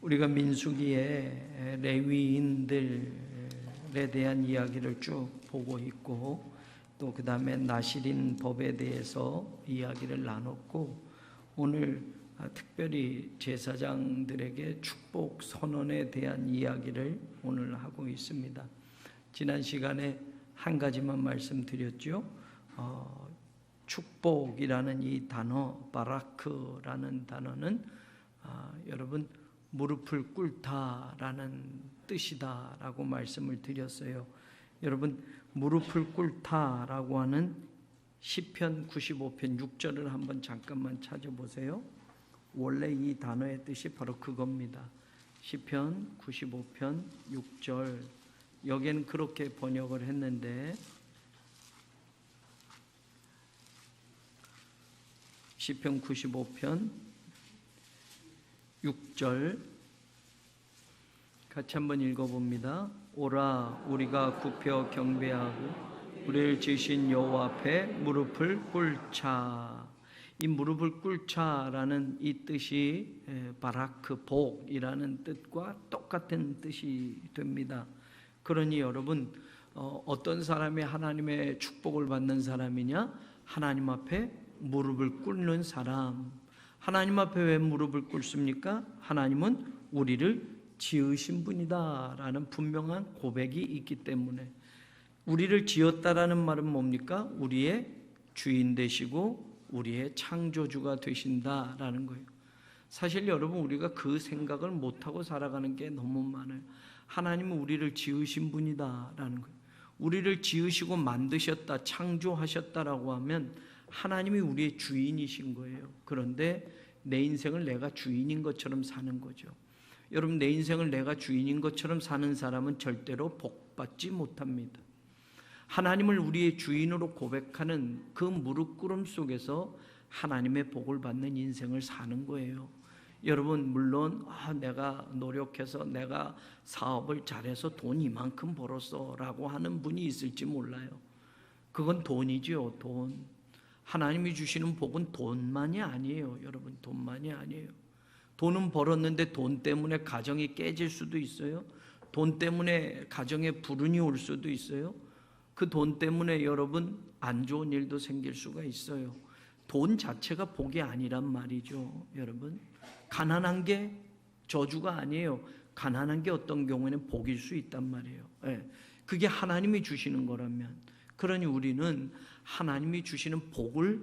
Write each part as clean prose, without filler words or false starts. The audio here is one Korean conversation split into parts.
우리가 민수기에 레위인들에 대한 이야기를 쭉 보고 있고, 또 그 다음에 나실인 법에 대해서 이야기를 나눴고, 오늘 특별히 제사장들에게 축복 선언에 대한 이야기를 오늘 하고 있습니다. 지난 시간에 한 가지만 말씀드렸죠. 축복이라는 이 단어, 바라크라는 단어는 여러분 무릎을 꿇다라는 뜻이다라고 말씀을 드렸어요. 여러분 무릎을 꿇다라고 하는 시편 95편 6절을 한번 잠깐만 찾아보세요. 원래 이 단어의 뜻이 바로 그겁니다. 시편 95편 6절, 여기는 그렇게 번역을 했는데, 시편 95편 6절 같이 한번 읽어봅니다. 오라 우리가 굽혀 경배하고 우리를 지으신 여호와 앞에 무릎을 꿇자. 이 무릎을 꿇자라는 이 뜻이 바라크, 복이라는 뜻과 똑같은 뜻이 됩니다. 그러니 여러분, 어떤 사람이 하나님의 축복을 받는 사람이냐? 하나님 앞에 무릎을 꿇는 사람. 하나님 앞에 왜 무릎을 꿇습니까? 하나님은 우리를 지으신 분이다 라는 분명한 고백이 있기 때문에. 우리를 지었다라는 말은 뭡니까? 우리의 주인 되시고 우리의 창조주가 되신다라는 거예요. 사실 여러분, 우리가 그 생각을 못하고 살아가는 게 너무 많아요. 하나님은 우리를 지으신 분이다라는 거예요. 우리를 지으시고 만드셨다, 창조하셨다라고 하면 하나님이 우리의 주인이신 거예요. 그런데 내 인생을 내가 주인인 것처럼 사는 거죠. 여러분, 내 인생을 내가 주인인 것처럼 사는 사람은 절대로 복받지 못합니다. 하나님을 우리의 주인으로 고백하는 그 무릎 꿇음 속에서 하나님의 복을 받는 인생을 사는 거예요. 여러분, 물론 내가 노력해서 내가 사업을 잘해서 돈 이만큼 벌었어 라고 하는 분이 있을지 몰라요. 그건 돈이죠, 돈. 하나님이 주시는 복은 돈만이 아니에요. 여러분, 돈만이 아니에요. 돈은 벌었는데 돈 때문에 가정이 깨질 수도 있어요. 돈 때문에 가정에 불운이 올 수도 있어요. 그 돈 때문에 여러분 안 좋은 일도 생길 수가 있어요. 돈 자체가 복이 아니란 말이죠. 여러분, 가난한 게 저주가 아니에요. 가난한 게 어떤 경우에는 복일 수 있단 말이에요. 그게 하나님이 주시는 거라면. 그러니 우리는 하나님이 주시는 복을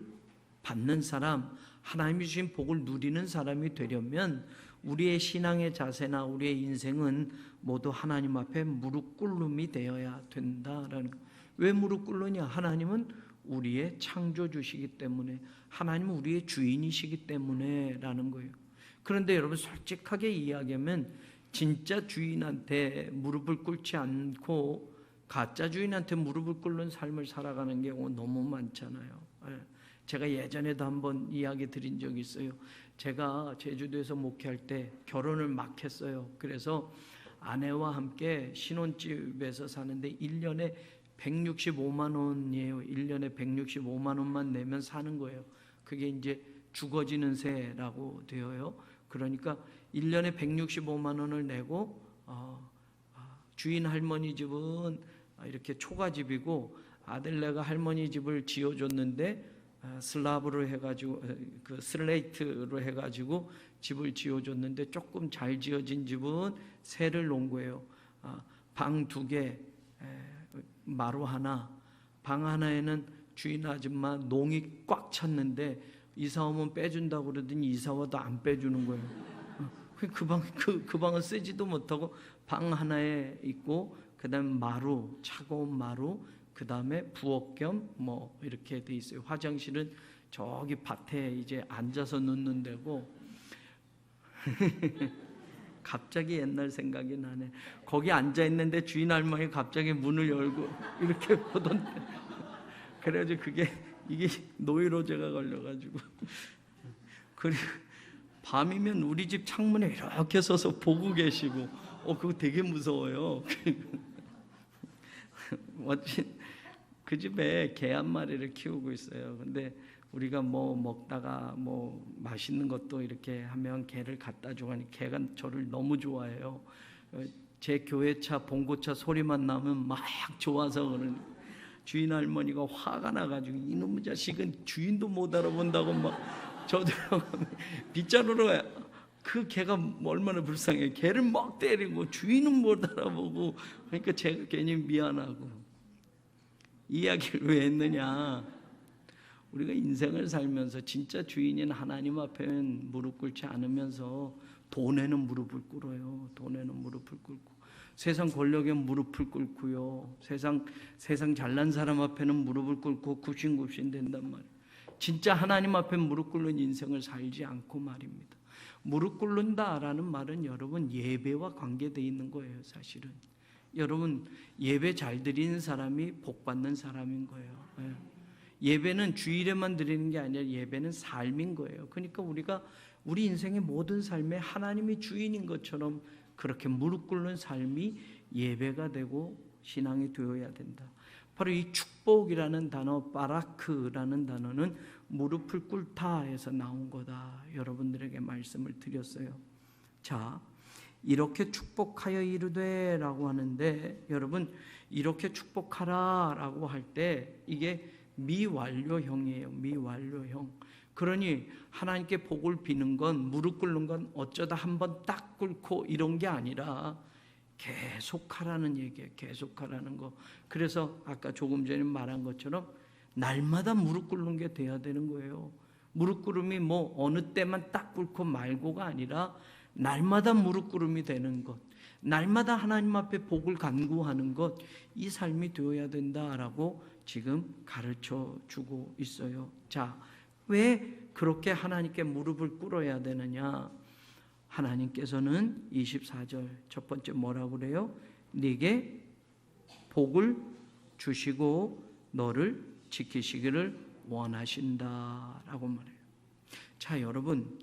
받는 사람, 하나님이 주신 복을 누리는 사람이 되려면 우리의 신앙의 자세나 우리의 인생은 모두 하나님 앞에 무릎 꿇음이 되어야 된다라는 거예요. 왜 무릎 꿇느냐? 하나님은 우리의 창조주시기 때문에, 하나님은 우리의 주인이시기 때문에 라는 거예요. 그런데 여러분, 솔직하게 이야기하면 진짜 주인한테 무릎을 꿇지 않고 가짜 주인한테 무릎을 꿇는 삶을 살아가는 경우가 너무 많잖아요. 제가 예전에도 한번 이야기 드린 적이 있어요. 제가 제주도에서 목회할 때 결혼을 막 했어요. 그래서 아내와 함께 신혼집에서 사는데 1년에 165만 원이에요. 1년에 165만 원만 내면 사는 거예요. 그게 이제 죽어지는 세라고 되어요. 그러니까 1년에 165만 원을 내고 주인 할머니 집은 이렇게 초가집이고 아들네가 할머니 집을 지어줬는데 슬라브로 해가지고 그 슬레이트로 해가지고 집을 지어줬는데 조금 잘 지어진 집은 새를 놓은 거예요. 방 2개, 마루 하나, 방 하나에는 주인 아줌마 농이 꽉 찼는데 이사 오면 빼준다고 그러더니 이사 와도 안 빼주는 거예요. 그 방은 쓰지도 못하고 방 하나에 있고, 그 다음에 마루, 차가운 마루, 그 다음에 부엌 겸 뭐 이렇게 돼 있어요. 화장실은 저기 밭에 이제 앉아서 넣는 데고. 갑자기 옛날 생각이 나네. 거기 앉아 있는데 주인 할머니 갑자기 문을 열고 이렇게 보던데. 그래가지고 이게 노이로제가 걸려가지고. 그리고 밤이면 우리 집 창문에 이렇게 서서 보고 계시고, 그거 되게 무서워요. 그 집에 개 한 마리를 키우고 있어요. 근데 우리가 뭐 먹다가 뭐 맛있는 것도 이렇게 하면 개를 갖다 주고 하니 개가 저를 너무 좋아해요. 제 교회차 봉고차 소리만 나면 막 좋아서 그러는 주인 할머니가 화가 나가지고 이놈의 자식은 주인도 못 알아본다고 막 저도 빗자루로 그 개가 얼마나 불쌍해. 개를 막 때리고 주인은 못 알아보고 그러니까 제가 괜히 미안하고. 이 이야기를 왜 했느냐, 우리가 인생을 살면서 진짜 주인인 하나님 앞에는 무릎 꿇지 않으면서 돈에는 무릎을 꿇어요. 돈에는 무릎을 꿇고 세상 권력에 무릎을 꿇고요. 세상 잘난 사람 앞에는 무릎을 꿇고 굽신굽신 된단 말이에요. 진짜 하나님 앞에 무릎 꿇는 인생을 살지 않고 말입니다. 무릎 꿇는다라는 말은 여러분 예배와 관계되어 있는 거예요. 사실은 여러분 예배 잘 드리는 사람이 복 받는 사람인 거예요. 예배는 주일에만 드리는 게 아니라 예배는 삶인 거예요. 그러니까 우리가 우리 인생의 모든 삶에 하나님이 주인인 것처럼 그렇게 무릎 꿇는 삶이 예배가 되고 신앙이 되어야 된다. 바로 이 축복이라는 단어, 바라크라는 단어는 무릎을 꿇다에서 나온 거다. 여러분들에게 말씀을 드렸어요. 자, 이렇게 축복하여 이르되 라고 하는데, 여러분 이렇게 축복하라 라고 할 때 이게 미완료형이에요. 미완료형. 그러니 하나님께 복을 비는 건, 무릎 꿇는 건 어쩌다 한번 딱 꿇고 이런 게 아니라 계속하라는 얘기예요. 계속하라는 거. 그래서 아까 조금 전에 말한 것처럼 날마다 무릎 꿇는 게 돼야 되는 거예요. 무릎 꿇음이 뭐 어느 때만 딱 꿇고 말고가 아니라 날마다 무릎 꿇음이 되는 것, 날마다 하나님 앞에 복을 간구하는 것, 이 삶이 되어야 된다라고 지금 가르쳐 주고 있어요. 자, 왜 그렇게 하나님께 무릎을 꿇어야 되느냐? 하나님께서는 24절 첫 번째 뭐라고 그래요? 네게 복을 주시고 너를 지키시기를 원하신다라고 말해요. 자, 여러분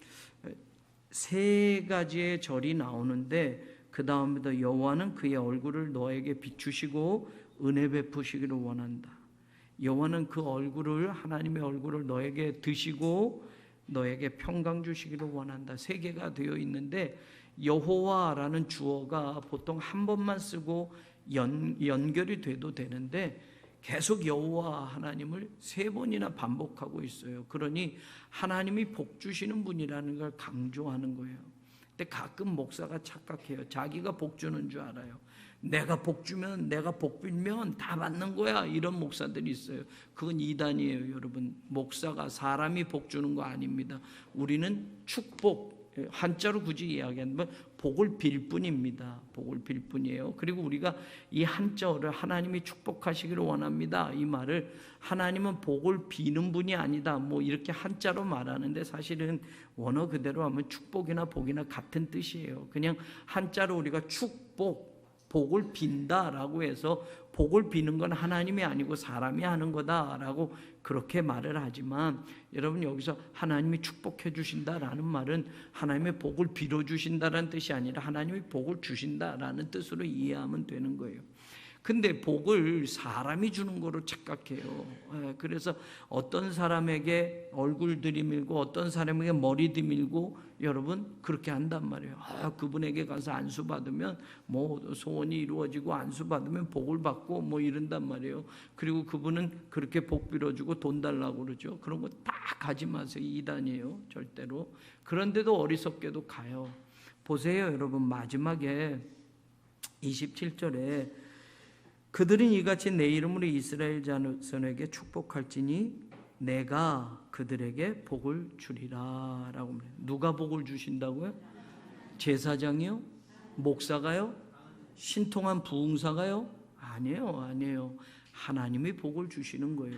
세 가지의 절이 나오는데 그 다음에도 여호와는 그의 얼굴을 너에게 비추시고 은혜 베푸시기를 원한다. 여호와는 그 얼굴을, 하나님의 얼굴을 너에게 드시고 너에게 평강 주시기를 원한다. 세 개가 되어 있는데 여호와라는 주어가 보통 한 번만 쓰고 연결이 돼도 되는데 계속 여호와 하나님을 세 번이나 반복하고 있어요. 그러니 하나님이 복 주시는 분이라는 걸 강조하는 거예요. 근데 가끔 목사가 착각해요. 자기가 복 주는 줄 알아요. 내가 복 주면, 내가 복 빌면 다 받는 거야, 이런 목사들이 있어요. 그건 이단이에요. 여러분, 목사가 사람이 복 주는 거 아닙니다. 우리는 축복, 한자로 굳이 이야기하면 복을 빌 뿐입니다. 복을 빌 뿐이에요. 그리고 우리가 이 한자어를 하나님이 축복하시기를 원합니다, 이 말을 하나님은 복을 비는 분이 아니다, 뭐 이렇게 한자로 말하는데 사실은 원어 그대로 하면 축복이나 복이나 같은 뜻이에요. 그냥 한자로 우리가 축복, 복을 빈다라고 해서 복을 비는 건 하나님이 아니고 사람이 하는 거다라고 그렇게 말을 하지만, 여러분 여기서 하나님이 축복해 주신다라는 말은 하나님의 복을 빌어 주신다라는 뜻이 아니라 하나님이 복을 주신다라는 뜻으로 이해하면 되는 거예요. 근데 복을 사람이 주는 거로 착각해요. 그래서 어떤 사람에게 얼굴 들이밀고 어떤 사람에게 머리 들이밀고 여러분 그렇게 한단 말이에요. 그분에게 가서 안수 받으면 뭐 소원이 이루어지고 안수 받으면 복을 받고 뭐 이런단 말이에요. 그리고 그분은 그렇게 복 빌어주고 돈 달라고 그러죠. 그런 거 다 가지 마세요. 이단이에요, 절대로. 그런데도 어리석게도 가요. 보세요, 여러분. 마지막에 27절에 그들은 이같이 내 이름으로 이스라엘 자손에게 축복할지니 내가 그들에게 복을 주리라 라고 합니다. 누가 복을 주신다고요? 제사장이요? 목사가요? 신통한 부흥사가요? 아니에요. 하나님이 복을 주시는 거예요.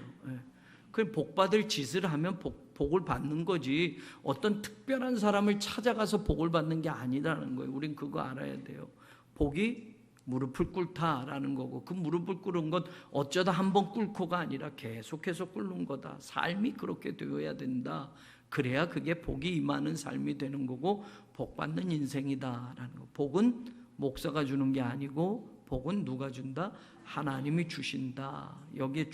그 복 받을 짓을 하면 복을 받는 거지, 어떤 특별한 사람을 찾아가서 복을 받는 게 아니라는 거예요. 우린 그거 알아야 돼요. 복이 무릎을 꿇다라는 거고, 그 무릎을 꿇은 건 어쩌다 한번 꿇고가 아니라 계속해서 꿇는 거다. 삶이 그렇게 되어야 된다. 그래야 그게 복이 임하는 삶이 되는 거고 복 받는 인생이다라는 거. 복은 목사가 주는 게 아니고 복은 누가 준다? 하나님이 주신다. 여기에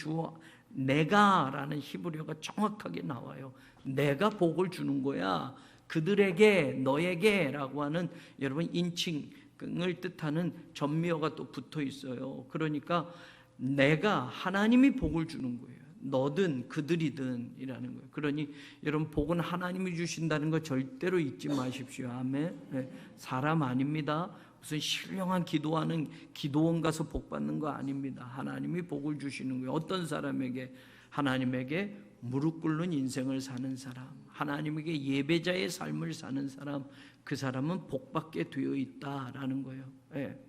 내가라는 히브리어가 정확하게 나와요. 내가 복을 주는 거야. 그들에게, 너에게라고 하는 여러분 인칭을 뜻하는 전미어가 또 붙어 있어요. 그러니까 내가, 하나님이 복을 주는 거예요. 너든 그들이든 이라는 거예요. 그러니 여러분, 복은 하나님이 주신다는 거 절대로 잊지 마십시오. 아멘. 네, 사람 아닙니다. 무슨 신령한 기도하는 기도원 가서 복 받는 거 아닙니다. 하나님이 복을 주시는 거예요. 어떤 사람에게? 하나님에게 무릎 꿇는 인생을 사는 사람, 하나님에게 예배자의 삶을 사는 사람, 그 사람은 복 받게 되어 있다라는 거예요. 네.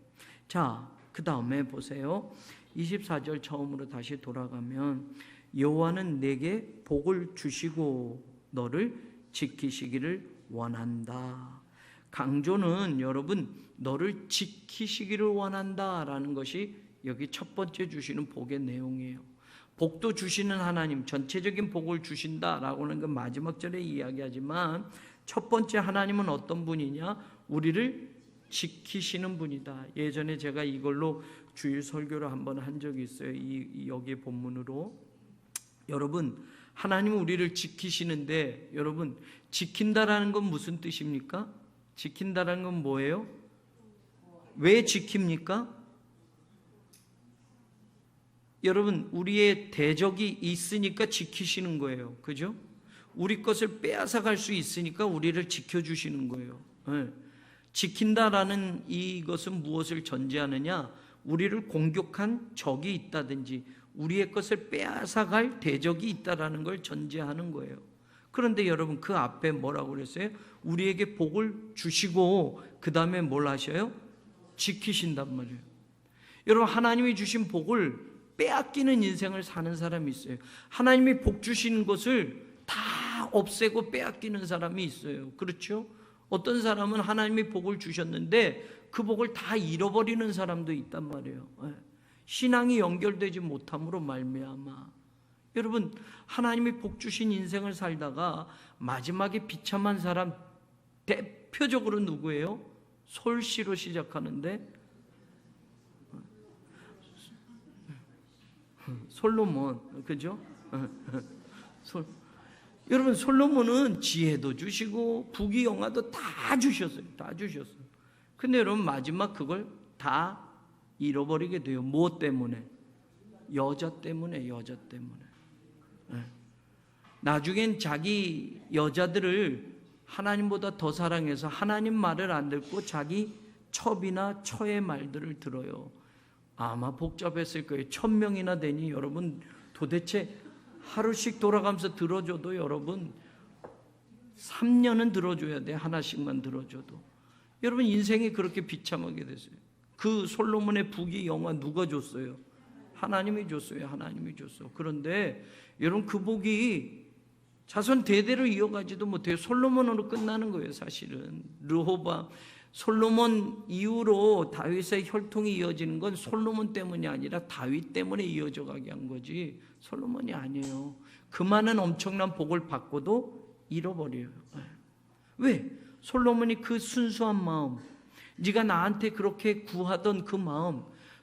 자, 그 다음에 보세요. 24절 처음으로 다시 돌아가면, 여호와는 내게 복을 주시고 너를 지키시기를 원한다. 강조는 여러분, 너를 지키시기를 원한다라는 것이 여기 첫 번째 주시는 복의 내용이에요. 복도 주시는 하나님, 전체적인 복을 주신다라고 하는 건 마지막 절에 이야기하지만, 첫 번째 하나님은 어떤 분이냐? 우리를 지키시는 분이다. 예전에 제가 이걸로 주일 설교를 한번 한 적이 있어요. 여기 본문으로. 여러분, 하나님은 우리를 지키시는데, 여러분, 지킨다라는 건 무슨 뜻입니까? 지킨다라는 건 뭐예요? 왜 지킵니까? 여러분, 우리의 대적이 있으니까 지키시는 거예요. 그죠? 우리 것을 빼앗아 갈 수 있으니까 우리를 지켜주시는 거예요. 네. 지킨다라는 이것은 무엇을 전제하느냐? 우리를 공격한 적이 있다든지 우리의 것을 빼앗아 갈 대적이 있다라는 걸 전제하는 거예요. 그런데 여러분, 그 앞에 뭐라고 그랬어요? 우리에게 복을 주시고 그 다음에 뭘 하셔요? 지키신단 말이에요. 여러분, 하나님이 주신 복을 빼앗기는 인생을 사는 사람이 있어요. 하나님이 복 주신 것을 다 없애고 빼앗기는 사람이 있어요. 그렇죠? 어떤 사람은 하나님이 복을 주셨는데 그 복을 다 잃어버리는 사람도 있단 말이에요. 신앙이 연결되지 못함으로 말미암아. 여러분, 하나님이 복 주신 인생을 살다가 마지막에 비참한 사람 대표적으로 누구예요? 솔씨로 시작하는데 솔로몬, 그죠? 여러분, 솔로몬은 지혜도 주시고 부귀영화도 다 주셨어요. 다 주셨어요. 근데 여러분, 마지막 그걸 다 잃어버리게 돼요. 무엇 때문에? 여자 때문에, 여자 때문에. 나중엔 자기 여자들을 하나님보다 더 사랑해서 하나님 말을 안 듣고 자기 첩이나 처의 말들을 들어요. 아마 복잡했을 거예요. 1000명이나 되니 여러분, 도대체 하루씩 돌아가면서 들어줘도 여러분 3년은 들어줘야 돼. 하나씩만 들어줘도. 여러분, 인생이 그렇게 비참하게 됐어요. 그 솔로몬의 부귀영화 누가 줬어요? 하나님이 줬어요. 하나님이 줬어. 그런데 여러분, 그 복이 자손 대대로 이어가지도 못해요. 솔로몬으로 끝나는 거예요. 사실은 르호보암, 솔로몬 이후로 다윗의 혈통이 이어지는 건 솔로몬 때문이 아니라 다윗 때문에 이어져 가게 한 거지 솔로몬이 아니에요. 그 많은 엄청난 복을 받고도 잃어버려요. 왜? 솔로몬이 그 순수한 마음, 네가 나한테 그렇게 구하던 그 마음,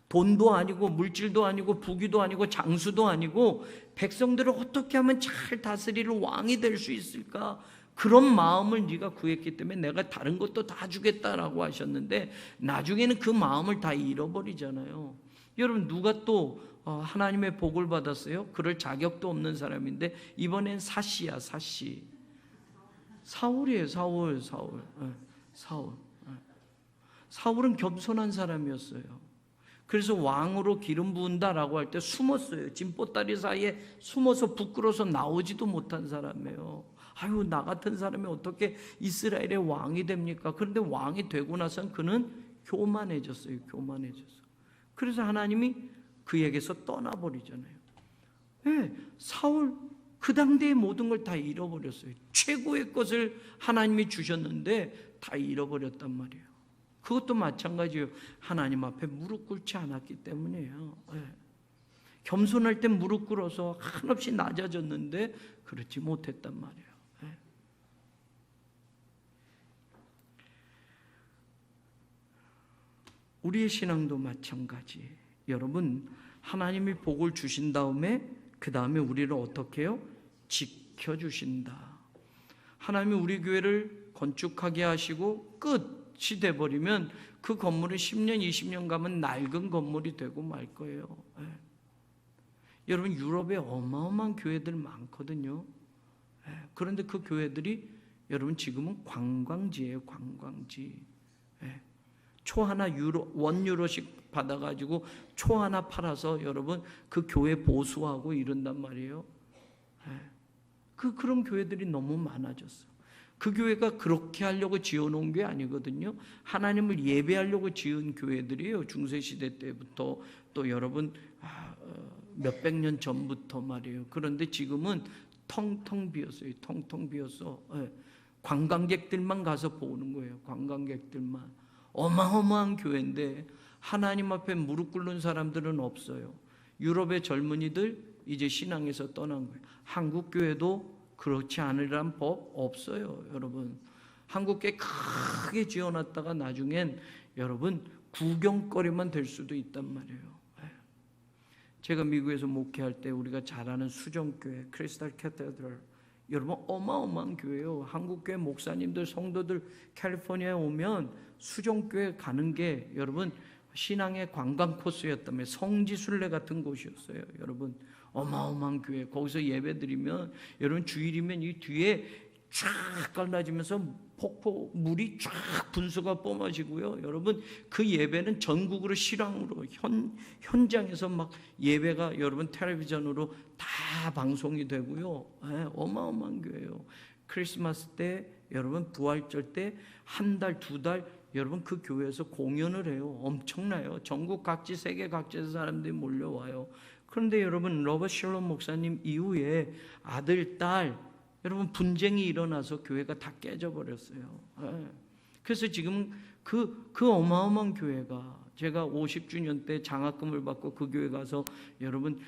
돈도 아니고 물질도 아니고 부귀도 아니고 장수도 아니고 백성들을 어떻게 하면 잘 다스리는 왕이 될 수 있을까? 그런 마음을 네가 구했기 때문에 내가 다른 것도 다 주겠다라고 하셨는데 나중에는 그 마음을 다 잃어버리잖아요. 여러분, 누가 또 하나님의 복을 받았어요? 그럴 자격도 없는 사람인데 이번엔 사시야, 사시. 사울이에요. 사울은 겸손한 사람이었어요. 그래서 왕으로 기름 부은다라고 할 때 숨었어요. 진보다리 사이에 숨어서 부끄러워서 나오지도 못한 사람이에요. 아유, 나 같은 사람이 어떻게 이스라엘의 왕이 됩니까? 그런데 왕이 되고 나선 그는 교만해졌어요. 교만해졌어. 그래서 하나님이 그에게서 떠나버리잖아요. 네, 사울 그 당대의 모든 걸 다 잃어버렸어요. 최고의 것을 하나님이 주셨는데 다 잃어버렸단 말이에요. 그것도 마찬가지예요. 하나님 앞에 무릎 꿇지 않았기 때문이에요. 네. 겸손할 땐 무릎 꿇어서 한없이 낮아졌는데 그렇지 못했단 말이에요. 네. 우리의 신앙도 마찬가지. 여러분, 하나님이 복을 주신 다음에 그 다음에 우리를 어떻게 해요? 지켜주신다. 하나님이 우리 교회를 건축하게 하시고 끝이 돼버리면 그 건물은 10년, 20년 가면 낡은 건물이 되고 말 거예요. 예. 여러분, 유럽에 어마어마한 교회들 많거든요. 예. 그런데 그 교회들이 여러분 지금은 관광지예요. 관광지. 예. 초 하나 €1씩 받아가지고 초 하나 팔아서 여러분 그 교회 보수하고 이런단 말이에요. 예. 그런 교회들이 너무 많아졌어. 그 교회가 그렇게 하려고 지어놓은 게 아니거든요. 하나님을 예배하려고 지은 교회들이에요. 중세시대 때부터 또 여러분 몇백 년 전부터 말이에요. 그런데 지금은 텅텅 비었어요. 텅텅 비었어. 예. 관광객들만 가서 보는 거예요. 관광객들만. 어마어마한 교회인데 하나님 앞에 무릎 꿇는 사람들은 없어요. 유럽의 젊은이들 이제 신앙에서 떠난 거예요. 한국 교회도 그렇지 않으란 법 없어요. 여러분, 한국교회 크게 지어놨다가 나중엔 여러분 구경거리만 될 수도 있단 말이에요. 제가 미국에서 목회할 때 우리가 잘 아는 수정교회 크리스탈 캐테드럴, 여러분 어마어마한 교회예요. 한국교회 목사님들 성도들 캘리포니아에 오면 수정교회 가는 게 여러분 신앙의 관광 코스였다며, 성지순례 같은 곳이었어요. 여러분 어마어마한 교회, 거기서 예배 드리면 여러분 주일이면 이 뒤에 쫙 갈라지면서 폭포 물이 쫙 분수가 뿜어지고요. 여러분 그 예배는 전국으로 실황으로 현장에서 막 예배가 여러분 텔레비전으로 다 방송이 되고요. 네, 어마어마한 교회예요. 크리스마스 때 여러분 부활절 때 한 달, 두 달 여러분 그 교회에서 공연을 해요. 엄청나요. 전국 각지, 세계 각지에서 사람들이 몰려와요. 그런데 여러분 로버트 셜롬 목사님 이후에 아들, 딸 여러분 분쟁이 일어나서 교회가 다 깨져버렸어요. 네. 그래서 지금 그 어마어마한 교회가, 제가 50주년 때 장학금을 받고 그 교회 가서 여러분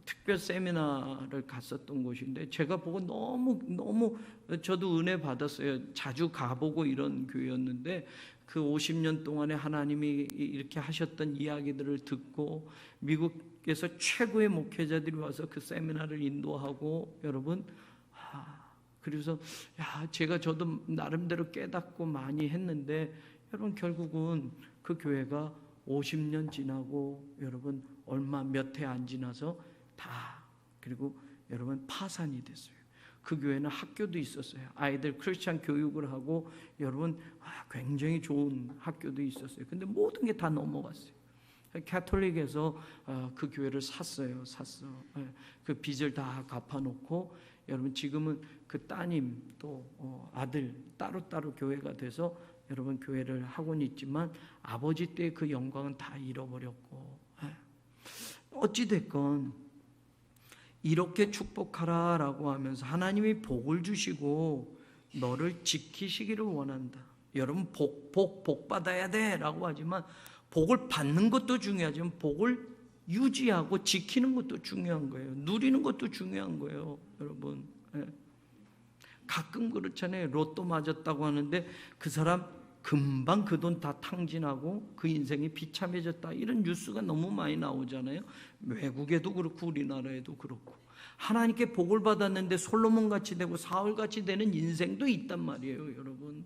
특별 세미나를 갔었던 곳인데 제가 보고 너무 저도 은혜 받았어요. 자주 가보고 이런 교회였는데 그 50년 동안에 하나님이 이렇게 하셨던 이야기들을 듣고 미국에서 최고의 목회자들이 와서 그 세미나를 인도하고 여러분 그래서 저도 나름대로 깨닫고 많이 했는데 여러분 결국은 그 교회가 50년 지나고 여러분 얼마 몇 해 안 지나서 다 그리고 여러분 파산이 됐어요. 그 교회는 학교도 있었어요. 아이들 크리스찬 교육을 하고 여러분 굉장히 좋은 학교도 있었어요. 근데 모든 게 다 넘어갔어요. 캐톨릭에서 그 교회를 샀어요. 그 빚을 다 갚아놓고 여러분 지금은 그 따님 또 아들 따로따로 교회가 돼서 여러분 교회를 하고는 있지만 아버지 때의 그 영광은 다 잃어버렸고, 어찌됐건 이렇게 축복하라라고 하면서 하나님이 복을 주시고 너를 지키시기를 원한다. 여러분 복 받아야 돼 라고 하지만 복을 받는 것도 중요하지만 복을 유지하고 지키는 것도 중요한 거예요. 누리는 것도 중요한 거예요. 여러분 가끔 그렇잖아요. 로또 맞았다고 하는데 그 사람 금방 그 돈 다 탕진하고 그 인생이 비참해졌다, 이런 뉴스가 너무 많이 나오잖아요. 외국에도 그렇고 우리나라에도 그렇고. 하나님께 복을 받았는데 솔로몬같이 되고 사울같이 되는 인생도 있단 말이에요. 여러분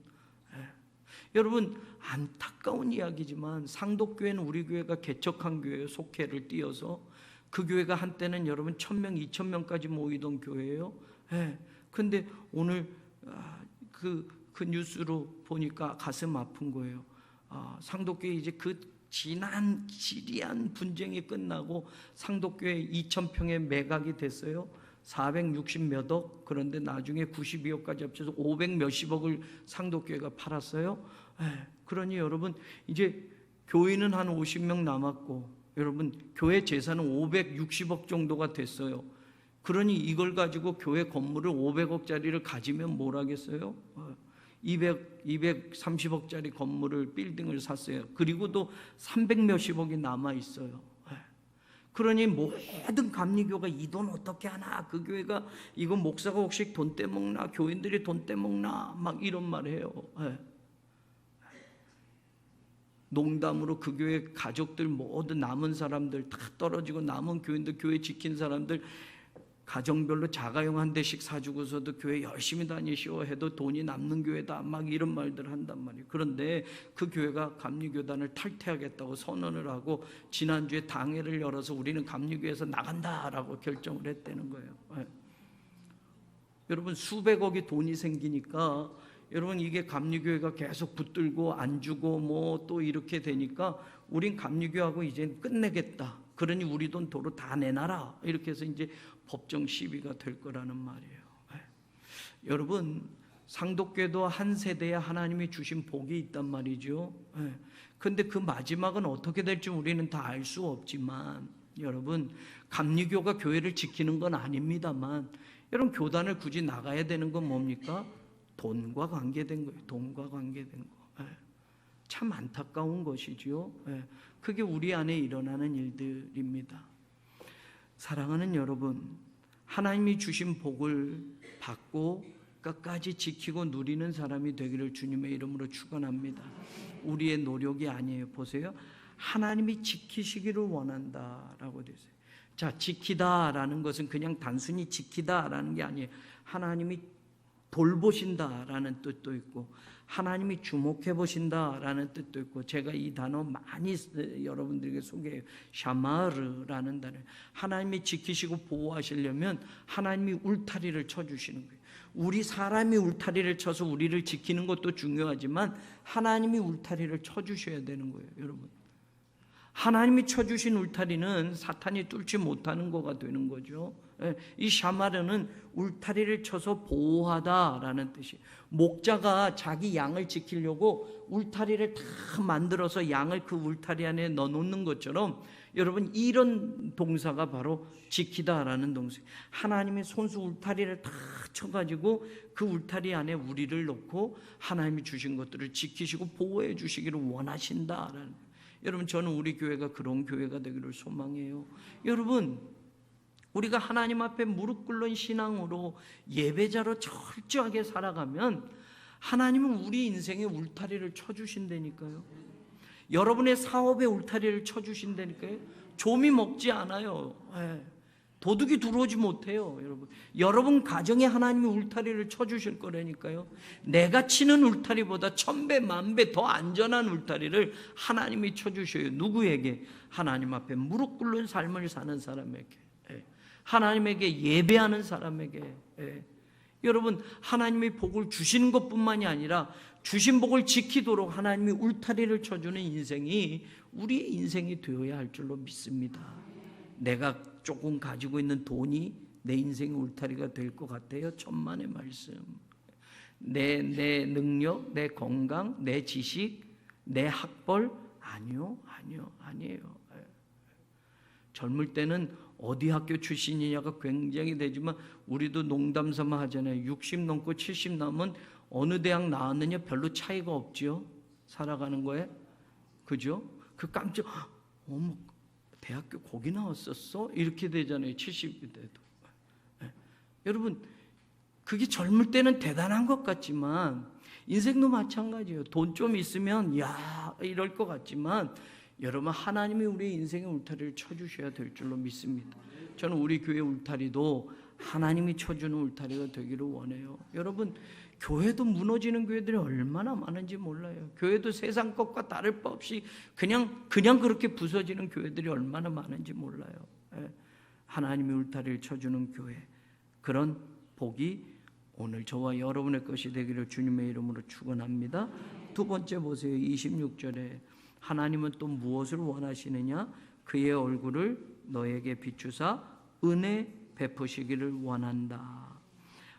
여러분 안타까운 이야기지만 상독교회는 우리 교회가 개척한 교회예요. 속회를 띄어서 그 교회가 한때는 여러분 1000명 2000명까지 모이던 교회예요. 근데 오늘 그 뉴스로 보니까 가슴 아픈 거예요. 상독교회 이제 그 지리한 분쟁이 끝나고 상독교회 2000평에 매각이 됐어요. 460몇 억. 그런데 나중에 92억까지 합쳐서 500 몇십억을 상독교회가 팔았어요. 그러니 여러분 이제 교인은 한 50명 남았고 여러분 교회 재산은 560억 정도가 됐어요. 그러니 이걸 가지고 교회 건물을 500억짜리를 가지면 뭘 하겠어요? 230억짜리 건물을 빌딩을 샀어요. 그리고도 300 몇십억이 남아 있어요. 그러니 모든 감리교가 이 돈 어떻게 하나, 그 교회가 이거 목사가 혹시 돈 떼먹나, 교인들이 돈 떼먹나 막 이런 말 해요. 농담으로 그 교회 가족들 모두 남은 사람들 다 떨어지고 남은 교인들 교회 지킨 사람들 가정별로 자가용 한 대씩 사주고서도 교회 열심히 다니시오 해도 돈이 남는 교회다 막 이런 말들 한단 말이에요. 그런데 그 교회가 감리교단을 탈퇴하겠다고 선언을 하고 지난주에 당회를 열어서 우리는 감리교회에서 나간다라고 결정을 했다는 거예요. 여러분 수백억이 돈이 생기니까 여러분 이게 감리교회가 계속 붙들고 안 주고 뭐 또 이렇게 되니까 우린 감리교회하고 이제 끝내겠다. 그러니 우리 돈 도로 다 내놔라. 이렇게 해서 이제 법정 시비가 될 거라는 말이에요. 여러분 상독교회도 한 세대에 하나님이 주신 복이 있단 말이죠. 그런데 그 마지막은 어떻게 될지 우리는 다 알 수 없지만 여러분 감리교가 교회를 지키는 건 아닙니다만 여러분 교단을 굳이 나가야 되는 건 뭡니까? 돈과 관계된 거예요. 돈과 관계된 거. 참 안타까운 것이지요. 그게 우리 안에 일어나는 일들입니다. 사랑하는 여러분, 하나님이 주신 복을 받고 끝까지 지키고 누리는 사람이 되기를 주님의 이름으로 축원합니다. 우리의 노력이 아니에요. 보세요. 하나님이 지키시기를 원한다라고 되어 있어요. 자, 지키다라는 것은 그냥 단순히 지키다라는 게 아니에요. 하나님이 돌보신다라는 뜻도 있고 하나님이 주목해 보신다라는 뜻도 있고 제가 이 단어 많이 여러분들에게 소개해요. 샤마르라는 단어. 하나님이 지키시고 보호하시려면 하나님이 울타리를 쳐주시는 거예요. 우리 사람이 울타리를 쳐서 우리를 지키는 것도 중요하지만 하나님이 울타리를 쳐주셔야 되는 거예요. 여러분 하나님이 쳐주신 울타리는 사탄이 뚫지 못하는 거가 되는 거죠. 이 샤마르는 울타리를 쳐서 보호하다라는 뜻이에요. 목자가 자기 양을 지키려고 울타리를 다 만들어서 양을 그 울타리 안에 넣어놓는 것처럼 여러분 이런 동사가 바로 지키다라는 동사예요. 하나님의 손수 울타리를 다 쳐가지고 그 울타리 안에 우리를 넣고 하나님이 주신 것들을 지키시고 보호해 주시기를 원하신다라는. 여러분 저는 우리 교회가 그런 교회가 되기를 소망해요. 여러분 우리가 하나님 앞에 무릎 꿇는 신앙으로 예배자로 철저하게 살아가면 하나님은 우리 인생에 울타리를 쳐주신다니까요. 여러분의 사업에 울타리를 쳐주신다니까요. 좀이 먹지 않아요. 도둑이 들어오지 못해요. 여러분 가정에 하나님이 울타리를 쳐주실 거라니까요. 내가 치는 울타리보다 1000배 만배 더 안전한 울타리를 하나님이 쳐주셔요. 누구에게? 하나님 앞에 무릎 꿇는 삶을 사는 사람에게, 하나님에게 예배하는 사람에게. 여러분 하나님이 복을 주시는 것뿐만이 아니라 주신 복을 지키도록 하나님이 울타리를 쳐주는 인생이 우리의 인생이 되어야 할 줄로 믿습니다. 내가 조금 가지고 있는 돈이 내 인생의 울타리가 될 것 같아요? 천만의 말씀. 내 능력, 내 건강, 내 지식, 내 학벌? 아니에요. 젊을 때는 어디 학교 출신이냐가 굉장히 되지만 우리도 농담 삼아 하잖아요. 60 넘고 70 넘은 어느 대학 나왔느냐 별로 차이가 없지요. 살아가는 거에. 그죠? 그 깜짝 어머 대학교 거기 나왔었어? 이렇게 되잖아요. 70이 돼도. 여러분 그게 젊을 때는 대단한 것 같지만 인생도 마찬가지예요. 돈 좀 있으면 야 이럴 것 같지만 여러분 하나님이 우리의 인생의 울타리를 쳐주셔야 될 줄로 믿습니다. 저는 우리 교회 울타리도 하나님이 쳐주는 울타리가 되기를 원해요. 여러분 교회도 무너지는 교회들이 얼마나 많은지 몰라요. 교회도 세상 것과 다를 바 없이 그냥 그렇게 부서지는 교회들이 얼마나 많은지 몰라요. 하나님이 울타리를 쳐주는 교회, 그런 복이 오늘 저와 여러분의 것이 되기를 주님의 이름으로 축원합니다. 두 번째 보세요. 26절에 하나님은 또 무엇을 원하시느냐? 그의 얼굴을 너에게 비추사 은혜 베푸시기를 원한다.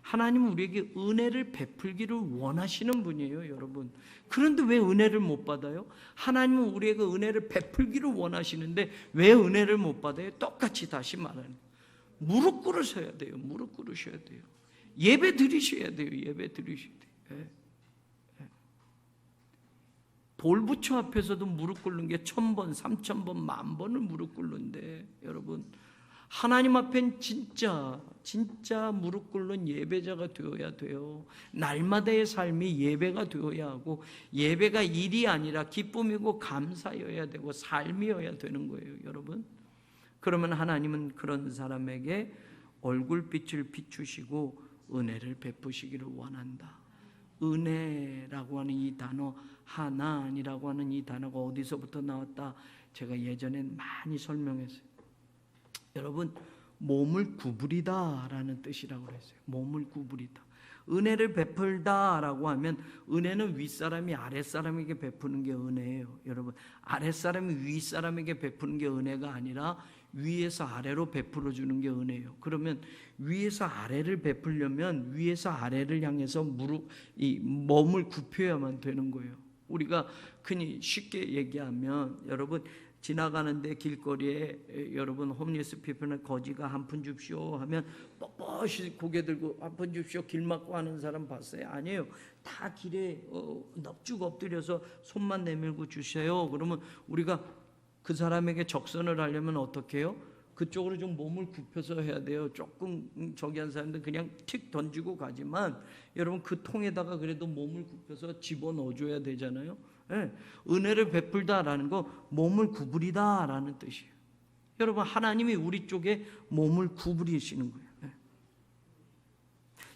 하나님은 우리에게 은혜를 베풀기를 원하시는 분이에요, 여러분. 그런데 왜 은혜를 못 받아요? 하나님은 우리에게 은혜를 베풀기를 원하시는데 왜 은혜를 못 받아요? 똑같이 다시 말하는 무릎 꿇으셔야 돼요. 무릎 꿇으셔야 돼요. 예배 드리셔야 돼요. 예배 드리셔야 돼요. 돌부처 앞에서도 무릎 꿇는 게 1000번, 3000번, 10,000번을 무릎 꿇는데 여러분 하나님 앞엔 진짜 무릎 꿇는 예배자가 되어야 돼요. 날마다의 삶이 예배가 되어야 하고, 예배가 일이 아니라 기쁨이고 감사여야 되고 삶이어야 되는 거예요, 여러분. 그러면 하나님은 그런 사람에게 얼굴빛을 비추시고 은혜를 베푸시기를 원한다. 은혜라고 하는 이 단어, 하나니라고 하는 이 단어가 어디서부터 나왔다? 제가 예전에 많이 설명했어요. 여러분, 몸을 구부리다 라는 뜻이라고 그랬어요. 몸을 구부리다. 은혜를 베풀다라고 하면, 은혜는 윗사람이 아랫사람에게 베푸는 게 은혜예요. 여러분, 아랫사람이 윗사람에게 베푸는 게 은혜가 아니라 위에서 아래로 베풀어 주는 게 은혜예요. 그러면 위에서 아래를 베풀려면 위에서 아래를 향해서 몸을 굽혀야만 되는 거예요. 우리가 흔히 쉽게 얘기하면, 여러분, 지나가는데 길거리에 여러분 홈리스 피플은 거지가 한 푼 줍시오 하면 뻣뻣이 고개 들고 한 푼 줍시오 길 막고 하는 사람 봤어요? 아니에요. 다 길에 넙죽 엎드려서 손만 내밀고 주세요. 그러면 우리가 그 사람에게 적선을 하려면 어떻게 해요? 그쪽으로 좀 몸을 굽혀서 해야 돼요. 조금 저기 한 사람들 그냥 틱 던지고 가지만, 여러분 그 통에다가 그래도 몸을 굽혀서 집어넣어줘야 되잖아요. 네. 은혜를 베풀다라는 거 몸을 구부리다라는 뜻이에요. 여러분, 하나님이 우리 쪽에 몸을 구부리시는 거예요. 네.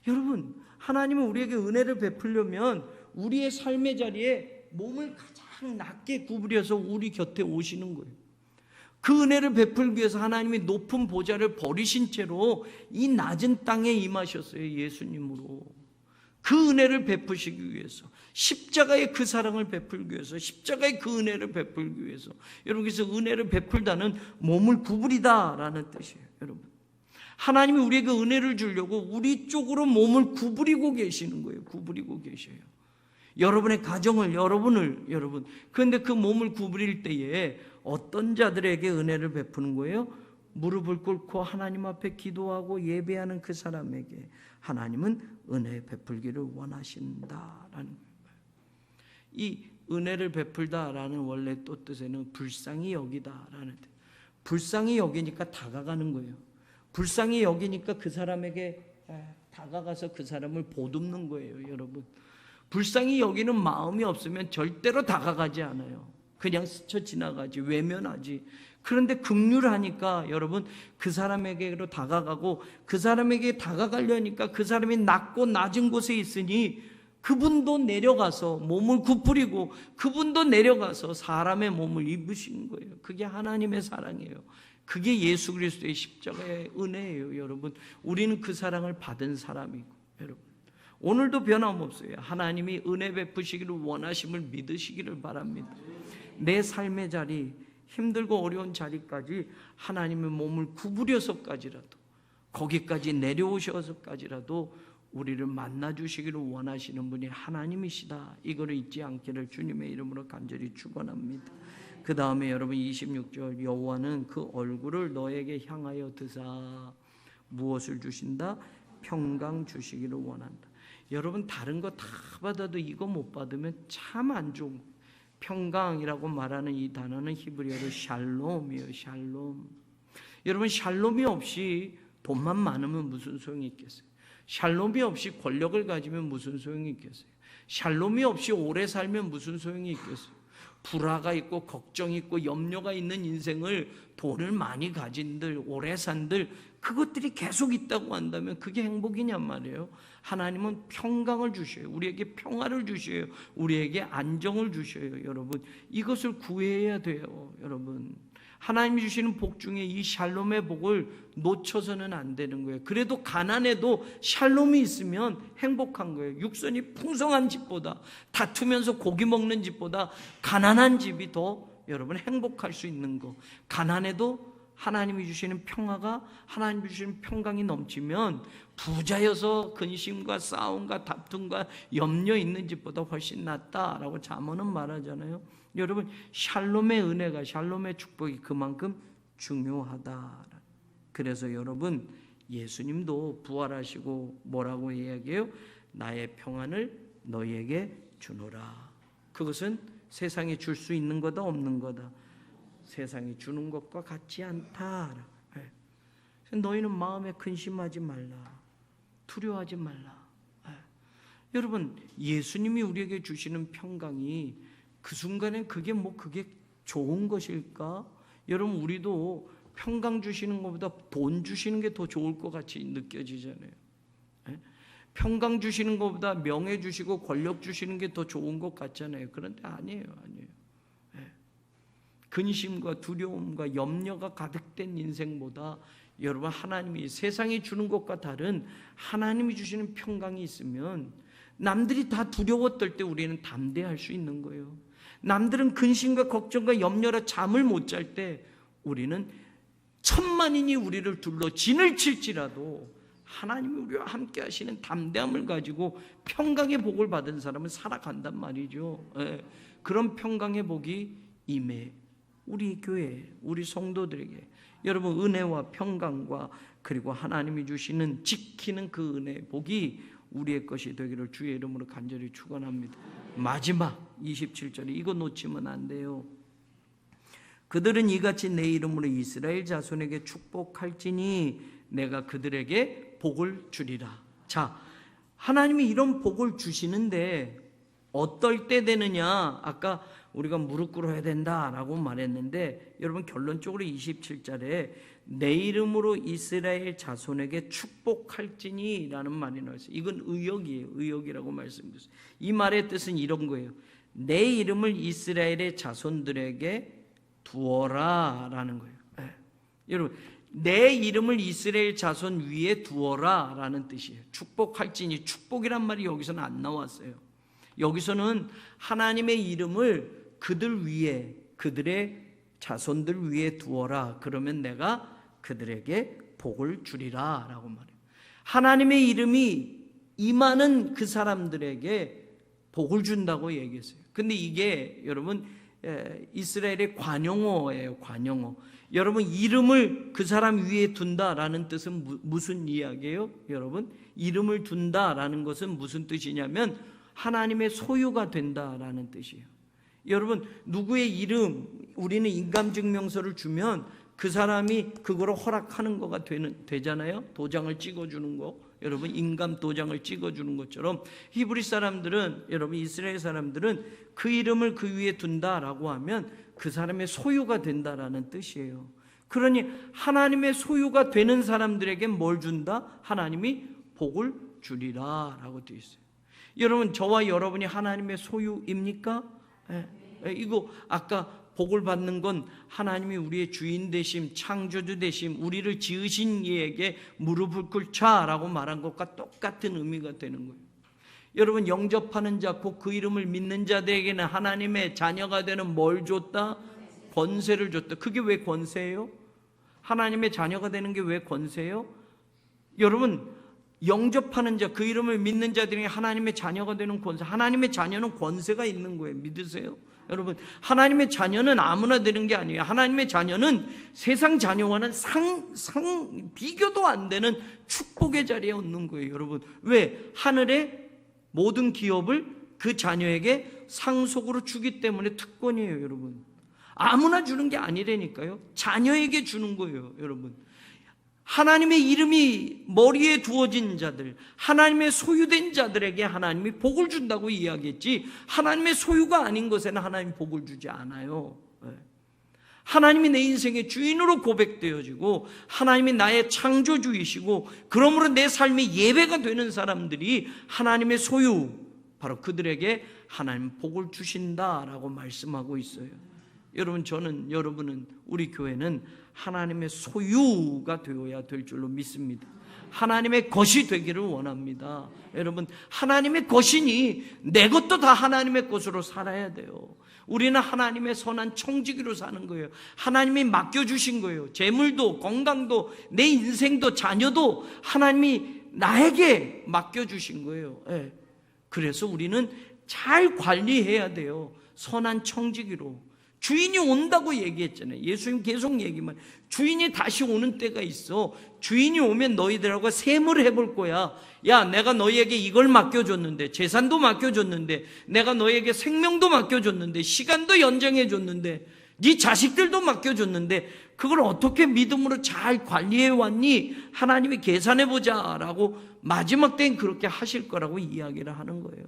여러분, 하나님은 우리에게 은혜를 베풀려면 우리의 삶의 자리에 몸을 가장 낮게 구부려서 우리 곁에 오시는 거예요. 그 은혜를 베풀기 위해서 하나님이 높은 보좌를 버리신 채로 이 낮은 땅에 임하셨어요. 예수님으로. 그 은혜를 베푸시기 위해서, 십자가의 그 사랑을 베풀기 위해서, 십자가의 그 은혜를 베풀기 위해서. 여러분, 그래서 은혜를 베풀다는 몸을 구부리다라는 뜻이에요. 여러분, 하나님이 우리에게 은혜를 주려고 우리 쪽으로 몸을 구부리고 계시는 거예요. 구부리고 계셔요. 여러분의 가정을, 여러분. 그런데 그 몸을 구부릴 때에 어떤 자들에게 은혜를 베푸는 거예요? 무릎을 꿇고 하나님 앞에 기도하고 예배하는 그 사람에게 하나님은 은혜 베풀기를 원하신다라는 거예요. 이 은혜를 베풀다라는 원래 또 뜻에는 불쌍히 여기다라는 뜻. 불쌍히 여기니까 다가가는 거예요. 불쌍히 여기니까 그 사람에게 다가가서 그 사람을 보듬는 거예요, 여러분. 불쌍히 여기는 마음이 없으면 절대로 다가가지 않아요. 그냥 스쳐 지나가지, 외면하지. 그런데 긍휼하니까 여러분 그 사람에게로 다가가고, 그 사람에게 다가가려니까 그 사람이 낮고 낮은 곳에 있으니 그분도 내려가서 몸을 굽부리고 그분도 내려가서 사람의 몸을 입으시는 거예요. 그게 하나님의 사랑이에요. 그게 예수 그리스도의 십자가의 은혜예요. 여러분, 우리는 그 사랑을 받은 사람이고, 여러분 오늘도 변함없어요. 하나님이 은혜 베푸시기를 원하심을 믿으시기를 바랍니다. 내 삶의 자리, 힘들고 어려운 자리까지 하나님의 몸을 구부려서까지라도, 거기까지 내려오셔서까지라도 우리를 만나주시기를 원하시는 분이 하나님이시다. 이거를 잊지 않기를 주님의 이름으로 간절히 축원합니다. 그 다음에 여러분 26절, 여호와는 그 얼굴을 너에게 향하여 드사 무엇을 주신다? 평강 주시기를 원한다. 여러분, 다른 거 다 받아도 이거 못 받으면 참 안 좋은 거예요. 평강이라고 말하는 이 단어는 히브리어로 샬롬이에요. 샬롬. 여러분, 샬롬이 없이 돈만 많으면 무슨 소용이 있겠어요? 샬롬이 없이 권력을 가지면 무슨 소용이 있겠어요? 샬롬이 없이 오래 살면 무슨 소용이 있겠어요? 불화가 있고 걱정이 있고 염려가 있는 인생을 돈을 많이 가진들, 오래 산들, 그것들이 계속 있다고 한다면 그게 행복이냔 말이에요. 하나님은 평강을 주셔요. 우리에게 평화를 주셔요. 우리에게 안정을 주셔요. 여러분, 이것을 구해야 돼요. 여러분, 하나님이 주시는 복 중에 이 샬롬의 복을 놓쳐서는 안 되는 거예요. 그래도 가난해도 샬롬이 있으면 행복한 거예요. 육선이 풍성한 집보다, 다투면서 고기 먹는 집보다 가난한 집이 더 여러분 행복할 수 있는 거. 가난해도 하나님이 주시는 평화가, 하나님이 주시는 평강이 넘치면 부자여서 근심과 싸움과 다툼과 염려 있는 집보다 훨씬 낫다라고 잠언은 말하잖아요. 여러분, 샬롬의 은혜가, 샬롬의 축복이 그만큼 중요하다. 그래서 여러분, 예수님도 부활하시고 뭐라고 이야기해요? 나의 평안을 너희에게 주노라. 그것은 세상에 줄 수 있는 거다 없는 거다? 세상이 주는 것과 같지 않다. 너희는 마음에 근심하지 말라, 두려워하지 말라. 여러분, 예수님이 우리에게 주시는 평강이 그 순간에 그게 좋은 것일까? 여러분, 우리도 평강 주시는 것보다 돈 주시는 게 더 좋을 것 같이 느껴지잖아요. 평강 주시는 것보다 명예 주시고 권력 주시는 게 더 좋은 것 같잖아요. 그런데 아니에요. 근심과 두려움과 염려가 가득된 인생보다 여러분, 하나님이 세상이 주는 것과 다른 하나님이 주시는 평강이 있으면 남들이 다 두려워 떨 때 우리는 담대할 수 있는 거예요. 남들은 근심과 걱정과 염려로 잠을 못 잘 때 우리는 천만인이 우리를 둘러 진을 칠지라도 하나님이 우리와 함께 하시는 담대함을 가지고 평강의 복을 받은 사람은 살아간단 말이죠. 그런 평강의 복이 임해 우리 교회, 우리 성도들에게 여러분, 은혜와 평강과 그리고 하나님이 주시는 지키는 그 은혜의 복이 우리의 것이 되기를 주의 이름으로 간절히 축원합니다. 마지막 27절에 이거 놓치면 안 돼요. 그들은 이같이 내 이름으로 이스라엘 자손에게 축복할지니 내가 그들에게 복을 주리라. 자, 하나님이 이런 복을 주시는데 어떨 때 되느냐? 아까 우리가 무릎 꿇어야 된다라고 말했는데 여러분, 결론적으로 27절에 내 이름으로 이스라엘 자손에게 축복할지니 라는 말이 나왔어요. 이건 의역이에요. 의역이라고 말씀드렸어요. 이 말의 뜻은 이런 거예요. 내 이름을 이스라엘의 자손들에게 두어라 라는 거예요. 여러분, 내 이름을 이스라엘 자손 위에 두어라 라는 뜻이에요. 축복할지니, 축복이란 말이 여기서는 안 나왔어요. 여기서는 하나님의 이름을 그들 위에, 그들의 자손들 위에 두어라. 그러면 내가 그들에게 복을 주리라 라고 말해요. 하나님의 이름이 임하는 그 사람들에게 복을 준다고 얘기했어요. 근데 이게 여러분, 이스라엘의 관용어예요. 관용어. 여러분, 이름을 그 사람 위에 둔다라는 뜻은 무슨 이야기예요? 여러분, 이름을 둔다라는 것은 무슨 뜻이냐면 하나님의 소유가 된다라는 뜻이에요. 여러분, 누구의 이름, 우리는 인감증명서를 주면 그 사람이 그거를 허락하는 거가 되잖아요. 도장을 찍어주는 거. 여러분, 인감 도장을 찍어주는 것처럼 히브리 사람들은, 여러분 이스라엘 사람들은 그 이름을 그 위에 둔다라고 하면 그 사람의 소유가 된다라는 뜻이에요. 그러니 하나님의 소유가 되는 사람들에게 뭘 준다? 하나님이 복을 주리라 라고 되어 있어요. 여러분, 저와 여러분이 하나님의 소유입니까? 이거 아까 복을 받는 건 하나님이 우리의 주인 되심, 창조주 되심, 우리를 지으신 이에게 무릎을 꿇자라고 말한 것과 똑같은 의미가 되는 거예요. 여러분, 영접하는 자, 곧 그 이름을 믿는 자들에게는 하나님의 자녀가 되는 뭘 줬다? 권세를 줬다. 그게 왜 권세예요? 하나님의 자녀가 되는 게 왜 권세예요? 여러분, 영접하는 자, 그 이름을 믿는 자들이 하나님의 자녀가 되는 권세. 하나님의 자녀는 권세가 있는 거예요. 믿으세요? 여러분, 하나님의 자녀는 아무나 되는 게 아니에요. 하나님의 자녀는 세상 자녀와는 비교도 안 되는 축복의 자리에 있는 거예요. 여러분, 왜? 하늘의 모든 기업을 그 자녀에게 상속으로 주기 때문에 특권이에요. 여러분, 아무나 주는 게 아니라니까요. 자녀에게 주는 거예요. 여러분, 하나님의 이름이 머리에 두어진 자들, 하나님의 소유된 자들에게 하나님이 복을 준다고 이야기했지, 하나님의 소유가 아닌 것에는 하나님이 복을 주지 않아요. 하나님이 내 인생의 주인으로 고백되어지고 하나님이 나의 창조주이시고 그러므로 내 삶의 예배가 되는 사람들이 하나님의 소유, 바로 그들에게 하나님 복을 주신다라고 말씀하고 있어요. 여러분, 저는, 여러분은, 우리 교회는 하나님의 소유가 되어야 될 줄로 믿습니다. 하나님의 것이 되기를 원합니다. 여러분, 하나님의 것이니 내 것도 다 하나님의 것으로 살아야 돼요. 우리는 하나님의 선한 청지기로 사는 거예요. 하나님이 맡겨주신 거예요. 재물도, 건강도, 내 인생도, 자녀도 하나님이 나에게 맡겨주신 거예요. 그래서 우리는 잘 관리해야 돼요. 선한 청지기로. 주인이 온다고 얘기했잖아요. 예수님 계속 얘기만, 주인이 다시 오는 때가 있어. 주인이 오면 너희들하고 셈을 해볼 거야. 야, 내가 너희에게 이걸 맡겨줬는데, 재산도 맡겨줬는데, 내가 너희에게 생명도 맡겨줬는데, 시간도 연장해줬는데, 네 자식들도 맡겨줬는데 그걸 어떻게 믿음으로 잘 관리해 왔니? 하나님이 계산해 보자라고 마지막 때는 그렇게 하실 거라고 이야기를 하는 거예요.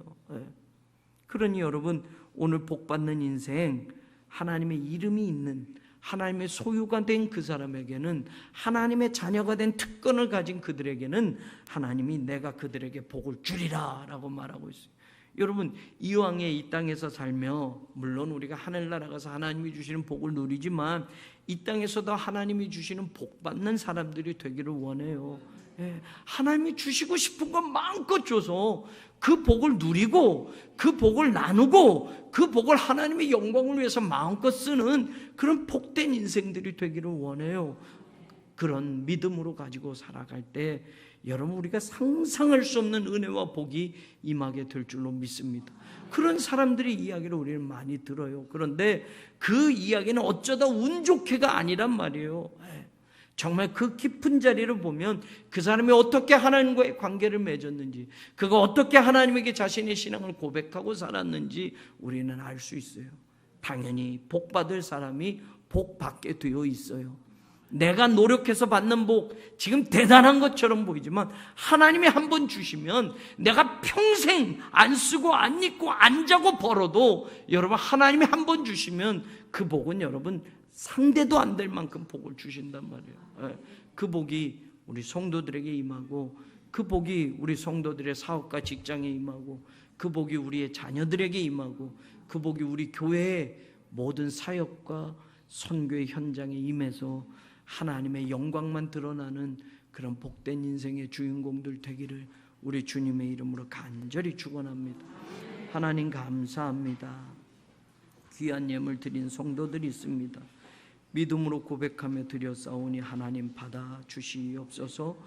그러니 여러분, 오늘 복 받는 인생, 하나님의 이름이 있는, 하나님의 소유가 된 그 사람에게는, 하나님의 자녀가 된 특권을 가진 그들에게는 하나님이 내가 그들에게 복을 주리라 라고 말하고 있어요. 여러분, 이왕에 이 땅에서 살며 물론 우리가 하늘나라 가서 하나님이 주시는 복을 누리지만 이 땅에서도 하나님이 주시는 복 받는 사람들이 되기를 원해요. 하나님이 주시고 싶은 것 마음껏 줘서 그 복을 누리고 그 복을 나누고 그 복을 하나님의 영광을 위해서 마음껏 쓰는 그런 복된 인생들이 되기를 원해요. 그런 믿음으로 가지고 살아갈 때 여러분, 우리가 상상할 수 없는 은혜와 복이 임하게 될 줄로 믿습니다. 그런 사람들의 이야기를 우리는 많이 들어요. 그런데 그 이야기는 어쩌다 운 좋게가 아니란 말이에요. 정말 그 깊은 자리를 보면 그 사람이 어떻게 하나님과의 관계를 맺었는지, 그가 어떻게 하나님에게 자신의 신앙을 고백하고 살았는지 우리는 알 수 있어요. 당연히 복 받을 사람이 복 받게 되어 있어요. 내가 노력해서 받는 복, 지금 대단한 것처럼 보이지만 하나님이 한번 주시면 내가 평생 안 쓰고 안 입고 안 자고 벌어도 여러분, 하나님이 한번 주시면 그 복은 여러분 상대도 안 될 만큼 복을 주신단 말이에요. 그 복이 우리 성도들에게 임하고, 그 복이 우리 성도들의 사업과 직장에 임하고, 그 복이 우리의 자녀들에게 임하고, 그 복이 우리 교회의 모든 사역과 선교의 현장에 임해서 하나님의 영광만 드러나는 그런 복된 인생의 주인공들 되기를 우리 주님의 이름으로 간절히 축원합니다. 하나님 감사합니다. 귀한 예물 드린 성도들이 있습니다. 믿음으로 고백하며 드렸사오니 하나님 받아 주시옵소서.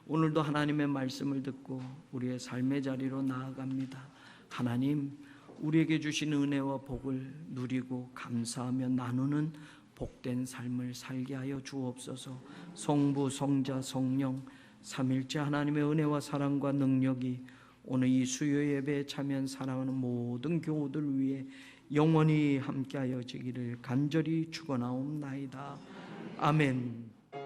오늘도 하나님의 말씀을 듣고 우리의 삶의 자리로 나아갑니다. 하나님, 우리에게 주신 은혜와 복을 누리고 감사하며 나누는 복된 삶을 살게 하여 주옵소서. 성부, 성자, 성령 삼일째 하나님의 은혜와 사랑과 능력이 오늘 이 수요 예배에 참여한 사랑하는 모든 교우들 위해 영원히 함께하여 지기를 간절히 축원하옵나이다. 아멘.